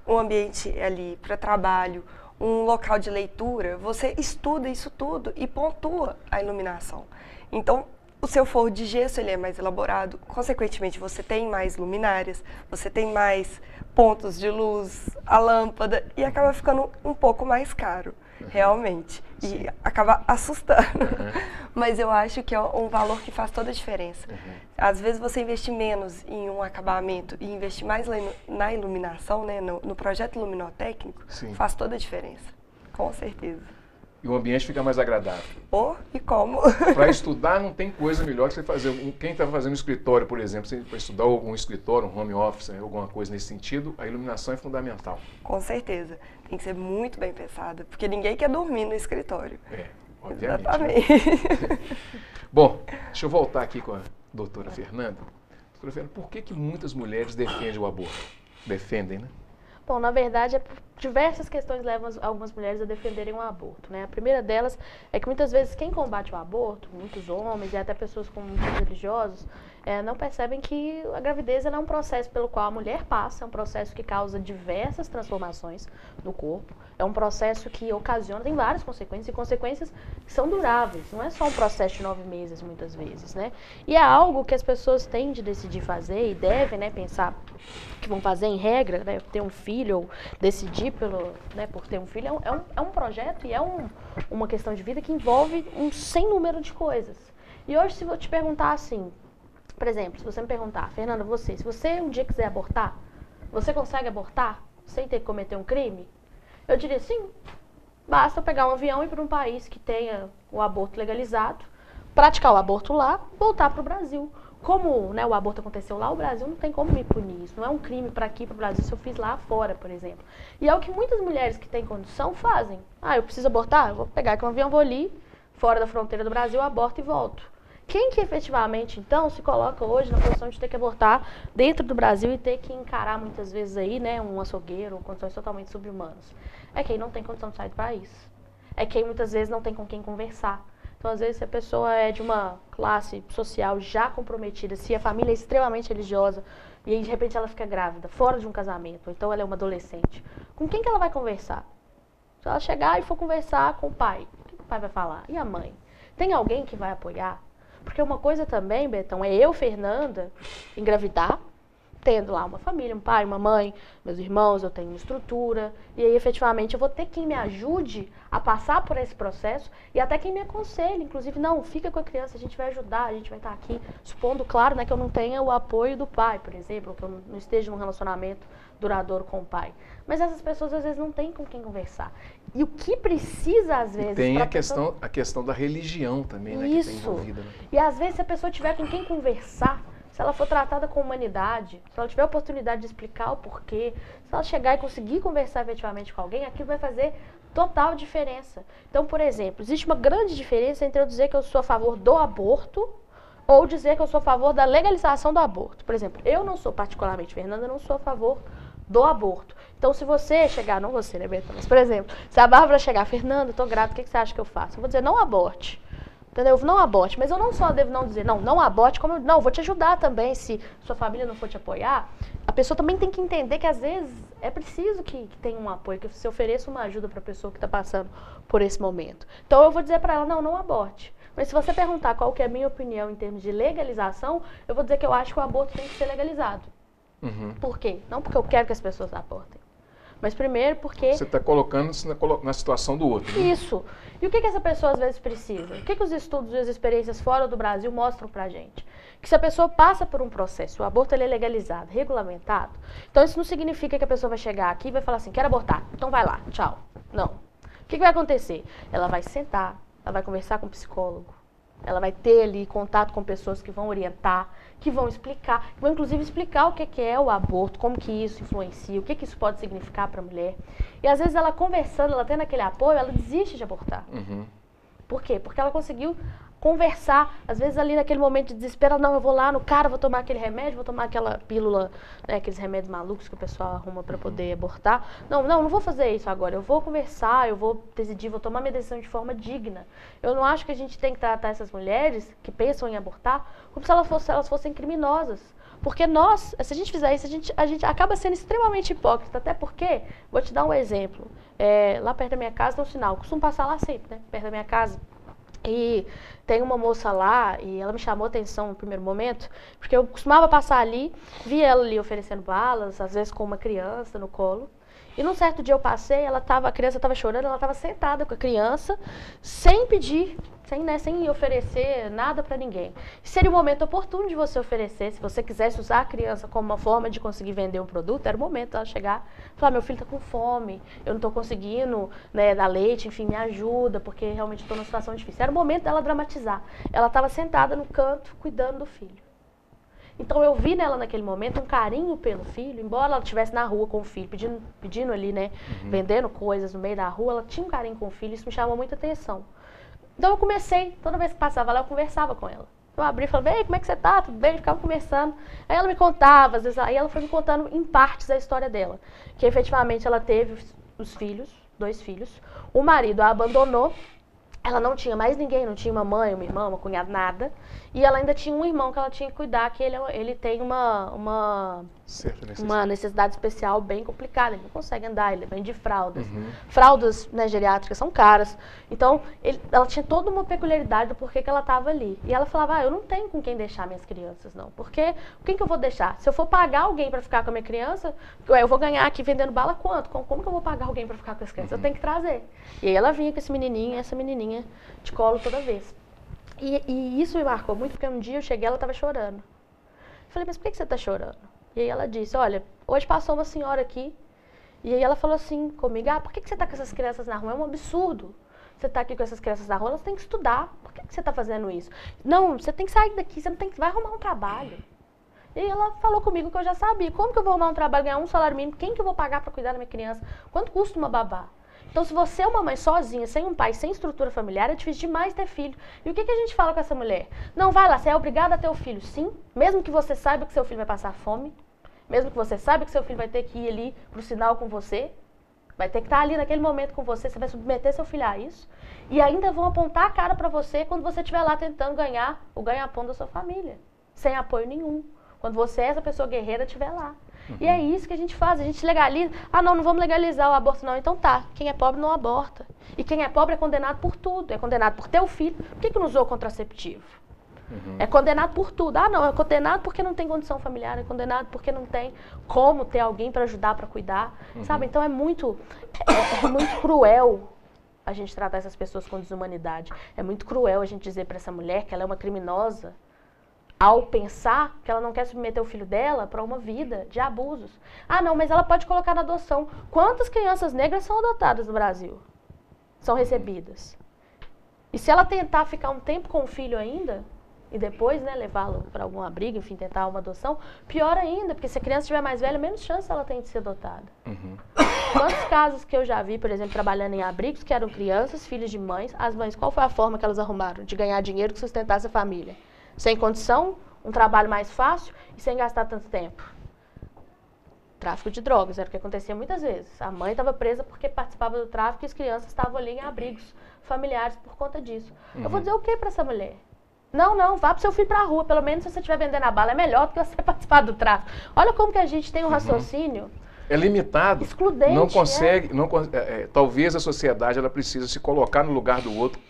E: ambiente ali para trabalho, um local de leitura, você estuda isso tudo e pontua a iluminação. Então, o seu forro de gesso ele é mais elaborado, consequentemente você tem mais luminárias, você tem mais pontos de luz, a lâmpada, e acaba ficando um pouco mais caro, realmente, e acaba assustando. Mas eu acho que é um valor que faz toda a diferença. Às vezes você investir menos em um acabamento e investir mais na iluminação, né, no projeto luminotécnico, faz toda a diferença, com certeza.
B: E o ambiente fica mais agradável.
E: E como?
B: Para estudar não tem coisa melhor que você fazer. Quem está fazendo um escritório, por exemplo, para estudar um escritório, um home office, alguma coisa nesse sentido, a iluminação é fundamental.
E: Com certeza. Tem que ser muito bem pensada, porque ninguém quer dormir no escritório.
B: Obviamente.
E: Exatamente.
B: Né? Bom, deixa eu voltar aqui com a doutora Fernanda. Doutora Fernanda, por que muitas mulheres defendem o aborto? Defendem, né?
C: Bom, na verdade, diversas questões levam algumas mulheres a defenderem o aborto, né? A primeira delas é que muitas vezes quem combate o aborto, muitos homens e até pessoas com motivos religiosos, não percebem que a gravidez é um processo pelo qual a mulher passa, é um processo que causa diversas transformações no corpo, é um processo que ocasiona, tem várias consequências, e consequências que são duráveis, não é só um processo de 9 meses muitas vezes, né? E é algo que as pessoas têm de decidir fazer e devem, né, pensar que vão fazer em regra, né, ter um filho ou decidir por ter um filho, é um projeto e uma questão de vida que envolve um sem número de coisas. E hoje, se eu te perguntar assim, por exemplo, se você me perguntar, Fernanda, se você um dia quiser abortar, você consegue abortar sem ter que cometer um crime? Eu diria sim, basta eu pegar um avião e ir para um país que tenha o aborto legalizado, praticar o aborto lá, voltar para o Brasil. Como, né, o aborto aconteceu lá, o Brasil não tem como me punir. Isso não é um crime para aqui, para o Brasil, se eu fiz lá fora, por exemplo. E é o que muitas mulheres que têm condição fazem. Eu preciso abortar? Eu vou pegar aqui um avião, vou ali, fora da fronteira do Brasil, aborto e volto. Quem que efetivamente, então, se coloca hoje na posição de ter que abortar dentro do Brasil e ter que encarar muitas vezes aí, né, um açougueiro ou condições totalmente subhumanas? É quem não tem condição de sair do país. É quem muitas vezes não tem com quem conversar. Então, às vezes, se a pessoa é de uma classe social já comprometida, se a família é extremamente religiosa e aí, de repente, ela fica grávida, fora de um casamento, ou então ela é uma adolescente, com quem que ela vai conversar? Se ela chegar e for conversar com o pai, o que o pai vai falar? E a mãe? Tem alguém que vai apoiar? Porque uma coisa também, Betão, é eu, Fernanda, engravidar, tendo lá uma família, um pai, uma mãe, meus irmãos, eu tenho uma estrutura, e aí efetivamente eu vou ter quem me ajude a passar por esse processo e até quem me aconselhe, inclusive, não, fica com a criança, a gente vai ajudar, a gente vai estar aqui, supondo, claro, né, que eu não tenha o apoio do pai, por exemplo, que eu não esteja num relacionamento duradouro com o pai. Mas essas pessoas às vezes não têm com quem conversar. E o que precisa às vezes...
B: Tem a questão da religião também, né, que está envolvida. Né?
C: E às vezes se a pessoa tiver com quem conversar, se ela for tratada com humanidade, se ela tiver a oportunidade de explicar o porquê, se ela chegar e conseguir conversar efetivamente com alguém, aquilo vai fazer total diferença. Então, por exemplo, existe uma grande diferença entre eu dizer que eu sou a favor do aborto ou dizer que eu sou a favor da legalização do aborto. Por exemplo, eu não sou particularmente, Fernanda, não sou a favor do aborto. Então, se você chegar, não você, né, Betão, mas, por exemplo, se a Bárbara chegar, Fernanda, estou grávida, o que você acha que eu faço? Eu vou dizer, não aborte. Entendeu? Não aborte, mas eu não só devo não dizer, não aborte, como eu vou te ajudar também, se sua família não for te apoiar. A pessoa também tem que entender que às vezes é preciso que tenha um apoio, que você ofereça uma ajuda para a pessoa que está passando por esse momento. Então eu vou dizer para ela, não aborte. Mas se você perguntar qual que é a minha opinião em termos de legalização, eu vou dizer que eu acho que o aborto tem que ser legalizado. Por quê? Não porque eu quero que as pessoas abortem. Mas primeiro porque...
B: Você está colocando-se na situação do outro. Né?
C: Isso. E o que essa pessoa às vezes precisa? O que os estudos e as experiências fora do Brasil mostram pra gente? Que se a pessoa passa por um processo, o aborto ele é legalizado, regulamentado, então isso não significa que a pessoa vai chegar aqui e vai falar assim, quero abortar, então vai lá, tchau. Não. O que vai acontecer? Ela vai sentar, ela vai conversar com o psicólogo, Ela vai ter ali contato com pessoas que vão orientar, que vão explicar, que vão inclusive explicar o que é o aborto, como que isso influencia, o que isso pode significar para a mulher. E às vezes ela conversando, ela tendo aquele apoio, ela desiste de abortar. Por quê? Porque ela conseguiu conversar, às vezes ali naquele momento de desespero, não, eu vou lá no cara, vou tomar aquele remédio, vou tomar aquela pílula, né, aqueles remédios malucos que o pessoal arruma para poder abortar. Não vou fazer isso agora, eu vou conversar, eu vou decidir, vou tomar minha decisão de forma digna. Eu não acho que a gente tem que tratar essas mulheres que pensam em abortar como se elas fossem criminosas. Porque nós, se a gente fizer isso, a gente acaba sendo extremamente hipócrita, até porque, vou te dar um exemplo, lá perto da minha casa tem um sinal, eu costumo passar lá sempre, né, perto da minha casa. E tem uma moça lá, e ela me chamou a atenção no primeiro momento, porque eu costumava passar ali, via ela ali oferecendo balas, às vezes com uma criança no colo. E num certo dia eu passei, a criança estava chorando, ela estava sentada com a criança, sem pedir, sem oferecer nada para ninguém. Seria o momento oportuno de você oferecer, se você quisesse usar a criança como uma forma de conseguir vender um produto, era o momento dela chegar e falar, meu filho está com fome, eu não estou conseguindo, né, dar leite, enfim, me ajuda, porque realmente estou numa situação difícil. Era o momento dela dramatizar. Ela estava sentada no canto, cuidando do filho. Então eu vi nela naquele momento um carinho pelo filho, embora ela estivesse na rua com o filho, pedindo ali, né, vendendo coisas no meio da rua, ela tinha um carinho com o filho, isso me chamou muita atenção. Então eu comecei, toda vez que passava lá, eu conversava com ela. Eu abri e falava, ei, como é que você tá? Tudo bem? Ficava conversando. Aí ela me contava, às vezes, aí ela foi me contando em partes a história dela. Que efetivamente ela teve os filhos, 2 filhos, o marido a abandonou, ela não tinha mais ninguém, não tinha uma mãe, uma irmã, uma cunhada, nada. E ela ainda tinha um irmão que ela tinha que cuidar, que ele tem uma necessidade especial bem complicada. Ele não consegue andar, ele vem de fraldas. Fraldas, né, geriátricas são caras. Então, ela tinha toda uma peculiaridade do porquê que ela estava ali. E ela falava, eu não tenho com quem deixar minhas crianças, não. Porque quem que eu vou deixar? Se eu for pagar alguém para ficar com a minha criança, eu vou ganhar aqui vendendo bala quanto? Como que eu vou pagar alguém para ficar com as crianças? Eu tenho que trazer. E aí ela vinha com esse menininho, essa menininha de colo toda vez. E isso me marcou muito, porque um dia eu cheguei e ela estava chorando. Eu falei, mas por que você está chorando? E aí ela disse, olha, hoje passou uma senhora aqui, e aí ela falou assim comigo, por que você está com essas crianças na rua? É um absurdo. Você está aqui com essas crianças na rua, elas têm que estudar. Por que você está fazendo isso? Não, você tem que sair daqui, você não tem que... vai arrumar um trabalho. E ela falou comigo que eu já sabia. Como que eu vou arrumar um trabalho, ganhar um salário mínimo? Quem que eu vou pagar para cuidar da minha criança? Quanto custa uma babá? Então, se você é uma mãe sozinha, sem um pai, sem estrutura familiar, é difícil demais ter filho. E o que a gente fala com essa mulher? Não, vai lá, você é obrigada a ter o filho, sim, mesmo que você saiba que seu filho vai passar fome, mesmo que você saiba que seu filho vai ter que ir ali pro sinal com você, vai ter que estar ali naquele momento com você, você vai submeter seu filho a isso, e ainda vão apontar a cara para você quando você estiver lá tentando ganhar o ganha-pão da sua família, sem apoio nenhum. Quando você, essa pessoa guerreira, estiver lá. E é isso que a gente faz, a gente legaliza. Não vamos legalizar o aborto não. Então tá, quem é pobre não aborta. E quem é pobre é condenado por tudo. É condenado por ter o filho. Por que não usou contraceptivo? É condenado por tudo. Não, é condenado porque não tem condição familiar. É condenado porque não tem como ter alguém para ajudar, para cuidar. Sabe? Então é muito cruel a gente tratar essas pessoas com desumanidade. É muito cruel a gente dizer para essa mulher que ela é uma criminosa, ao pensar que ela não quer submeter o filho dela para uma vida de abusos. Não, mas ela pode colocar na adoção. Quantas crianças negras são adotadas no Brasil? São recebidas. E se ela tentar ficar um tempo com o filho ainda, e depois, né, levá-lo para algum abrigo, enfim, tentar uma adoção, pior ainda, porque se a criança estiver mais velha, menos chance ela tem de ser adotada. Quantos casos que eu já vi, por exemplo, trabalhando em abrigos, que eram crianças, filhos de mães, as mães, qual foi a forma que elas arrumaram de ganhar dinheiro que sustentasse a família? Sem condição, um trabalho mais fácil e sem gastar tanto tempo. Tráfico de drogas, era o que acontecia muitas vezes. A mãe estava presa porque participava do tráfico e as crianças estavam ali em abrigos familiares por conta disso. Eu vou dizer o que para essa mulher? Não, vá pro seu filho pra rua, pelo menos se você estiver vendendo a bala, é melhor do que você participar do tráfico. Olha como que a gente tem um raciocínio...
B: É limitado,
C: excludente,
B: não consegue, talvez a sociedade ela precisa se colocar no lugar do outro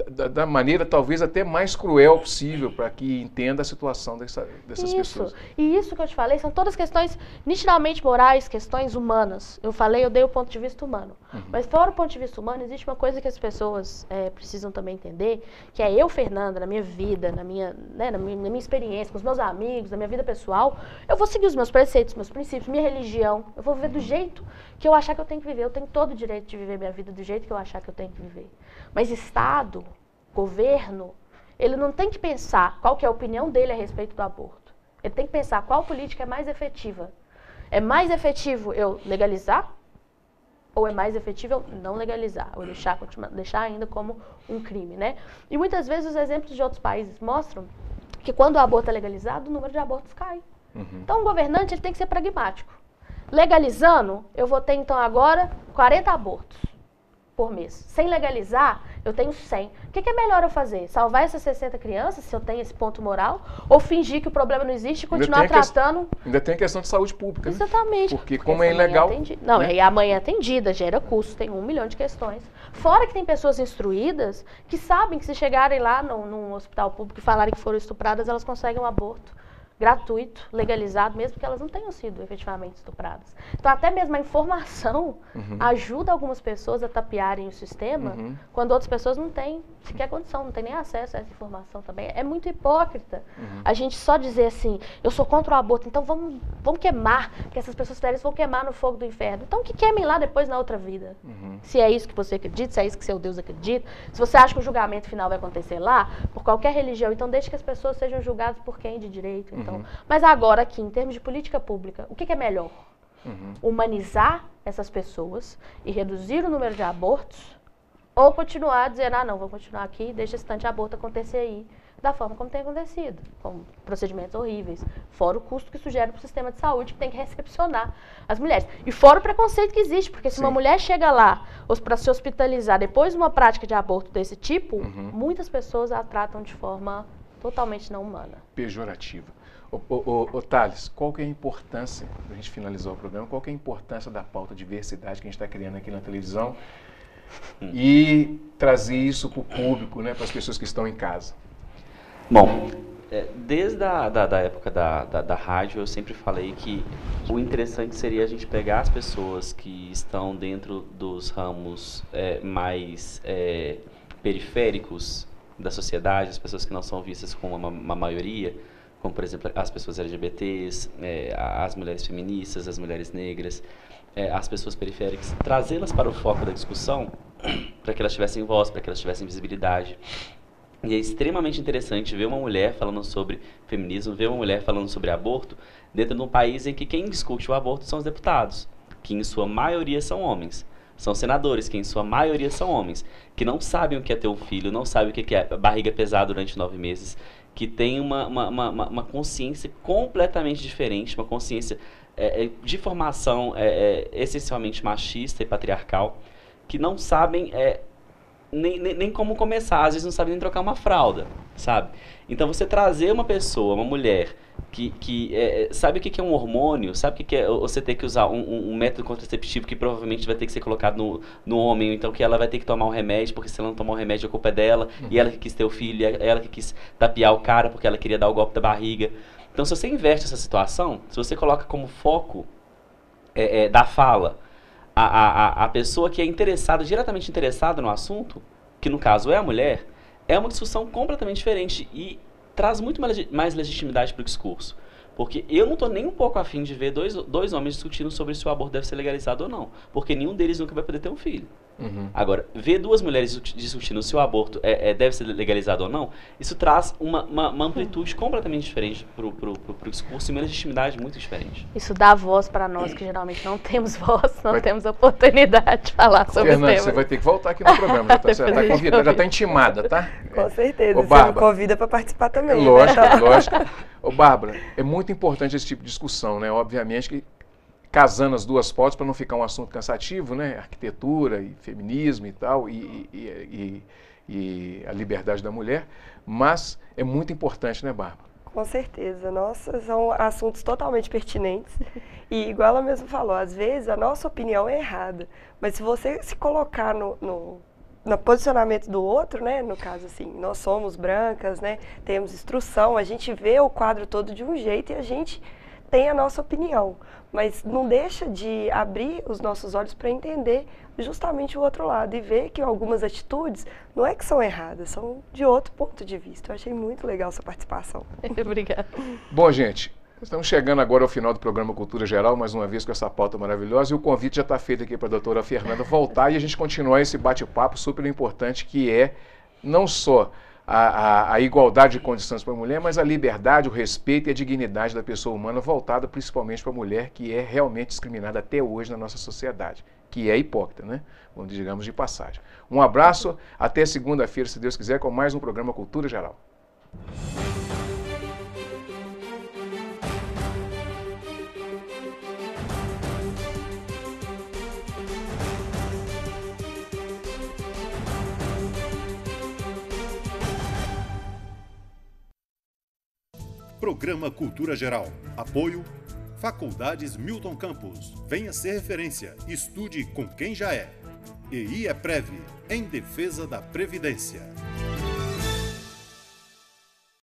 B: da maneira talvez até mais cruel possível para que entenda a situação dessas pessoas.
C: E isso que eu te falei são todas questões nitidamente morais, questões humanas. Eu dei o ponto de vista humano. Mas fora o ponto de vista humano, existe uma coisa que as pessoas precisam também entender, que é eu, Fernanda, na minha vida, na minha experiência, com os meus amigos, na minha vida pessoal, eu vou seguir os meus preceitos, meus princípios, minha religião, eu vou viver do jeito que eu achar que eu tenho que viver. Eu tenho todo o direito de viver minha vida do jeito que eu achar que eu tenho que viver. Mas Estado, governo, ele não tem que pensar qual que é a opinião dele a respeito do aborto. Ele tem que pensar qual política é mais efetiva. É mais efetivo eu legalizar ou é mais efetivo eu não legalizar, ou deixar ainda como um crime, né? E muitas vezes os exemplos de outros países mostram que quando o aborto é legalizado, o número de abortos cai. Então o governante ele tem que ser pragmático. Legalizando, eu vou ter então agora 40 abortos por mês. Sem legalizar, eu tenho 100. O que é melhor eu fazer? Salvar essas 60 crianças, se eu tenho esse ponto moral, ou fingir que o problema não existe e continuar tratando...
B: Ainda tem a questão de saúde pública, né?
C: Exatamente.
B: Porque como é ilegal...
C: Não, e a mãe é atendida, gera custo, tem 1 milhão de questões. Fora que tem pessoas instruídas que sabem que se chegarem lá num hospital público e falarem que foram estupradas, elas conseguem um aborto gratuito, legalizado, mesmo que elas não tenham sido efetivamente estupradas. Então, até mesmo a informação ajuda algumas pessoas a tapearem o sistema, quando outras pessoas não têm sequer condição, não têm nem acesso a essa informação também. É muito hipócrita a gente só dizer assim, eu sou contra o aborto, então vamos queimar, porque essas pessoas sérias vão queimar no fogo do inferno. Então, que queimem lá depois na outra vida. Se é isso que você acredita, se é isso que seu Deus acredita, se você acha que o julgamento final vai acontecer lá, por qualquer religião, então deixe que as pessoas sejam julgadas por quem de direito. Então, mas agora aqui, em termos de política pública, o que é melhor? Humanizar essas pessoas e reduzir o número de abortos ou continuar dizendo, não, vou continuar aqui, deixa esse tanto de aborto acontecer aí, da forma como tem acontecido, com procedimentos horríveis, fora o custo que isso gera para o sistema de saúde que tem que recepcionar as mulheres. E fora o preconceito que existe, porque se uma mulher chega lá para se hospitalizar depois de uma prática de aborto desse tipo, muitas pessoas a tratam de forma totalmente não humana.
B: Pejorativa. Ô Thales, qual que é a importância, para a gente finalizar o programa, qual que é a importância da pauta diversidade que a gente está criando aqui na televisão e trazer isso para o público, né, para as pessoas que estão em casa?
D: Bom, desde a época da rádio, eu sempre falei que o interessante seria a gente pegar as pessoas que estão dentro dos ramos mais periféricos da sociedade, as pessoas que não são vistas como uma maioria, como, por exemplo, as pessoas LGBTs, as mulheres feministas, as mulheres negras, as pessoas periféricas, trazê-las para o foco da discussão, para que elas tivessem voz, para que elas tivessem visibilidade. E é extremamente interessante ver uma mulher falando sobre feminismo, ver uma mulher falando sobre aborto, dentro de um país em que quem discute o aborto são os deputados, que em sua maioria são homens. São senadores, que em sua maioria são homens, que não sabem o que é ter um filho, não sabem o que é barriga pesada durante 9 meses, que tem uma consciência completamente diferente, uma consciência de formação essencialmente machista e patriarcal, que não sabem nem como começar, às vezes não sabem nem trocar uma fralda, sabe? Então você trazer uma pessoa, uma mulher, que sabe o que é um hormônio, sabe o que é você ter que usar um método contraceptivo que provavelmente vai ter que ser colocado no homem, então que ela vai ter que tomar um remédio, porque se ela não tomar um remédio a culpa é dela, e ela que quis ter o filho, ela que quis tapear o cara porque ela queria dar o golpe da barriga. Então se você inverte essa situação, se você coloca como foco da fala a pessoa que é diretamente interessada no assunto, que no caso é a mulher, é uma discussão completamente diferente e traz muito mais legitimidade para o discurso. Porque eu não estou nem um pouco afim de ver dois homens discutindo sobre se o aborto deve ser legalizado ou não. Porque nenhum deles nunca vai poder ter um filho. Agora, ver 2 mulheres discutindo se o aborto deve ser legalizado ou não, isso traz uma amplitude completamente diferente para o discurso e uma legitimidade muito diferente.
C: Isso dá voz para nós que geralmente não temos voz, não temos oportunidade de falar sobre o tema.
B: Fernanda, você vai ter que voltar aqui no programa, você já está convidada, já está intimada, tá?
E: Com certeza, você me convida para participar também.
B: Lógico, lógico. Ô Bárbara, é muito importante esse tipo de discussão, né? Obviamente que casando as duas pautas para não ficar um assunto cansativo, né? Arquitetura e feminismo e tal, e a liberdade da mulher, mas é muito importante, né, Bárbara?
E: Com certeza. Nossa, são assuntos totalmente pertinentes. E igual ela mesmo falou, às vezes a nossa opinião é errada, mas se você se colocar no posicionamento do outro, né, no caso assim, nós somos brancas, né, temos instrução, a gente vê o quadro todo de um jeito e a gente tem a nossa opinião, mas não deixa de abrir os nossos olhos para entender justamente o outro lado e ver que algumas atitudes não é que são erradas, são de outro ponto de vista. Eu achei muito legal essa participação.
C: Obrigada.
B: Bom, gente, estamos chegando agora ao final do programa Cultura Geral, mais uma vez com essa pauta maravilhosa, e o convite já está feito aqui para a doutora Fernanda voltar e a gente continuar esse bate-papo super importante que é não só a igualdade de condições para a mulher, mas a liberdade, o respeito e a dignidade da pessoa humana, voltada principalmente para a mulher, que é realmente discriminada até hoje na nossa sociedade, que é hipócrita, né? Vamos digamos de passagem. Um abraço, até segunda-feira, se Deus quiser, com mais um programa Cultura Geral.
A: Programa Cultura Geral. Apoio Faculdades Milton Campos. Venha ser referência. Estude com quem já é. EI é Prev, em defesa da Previdência.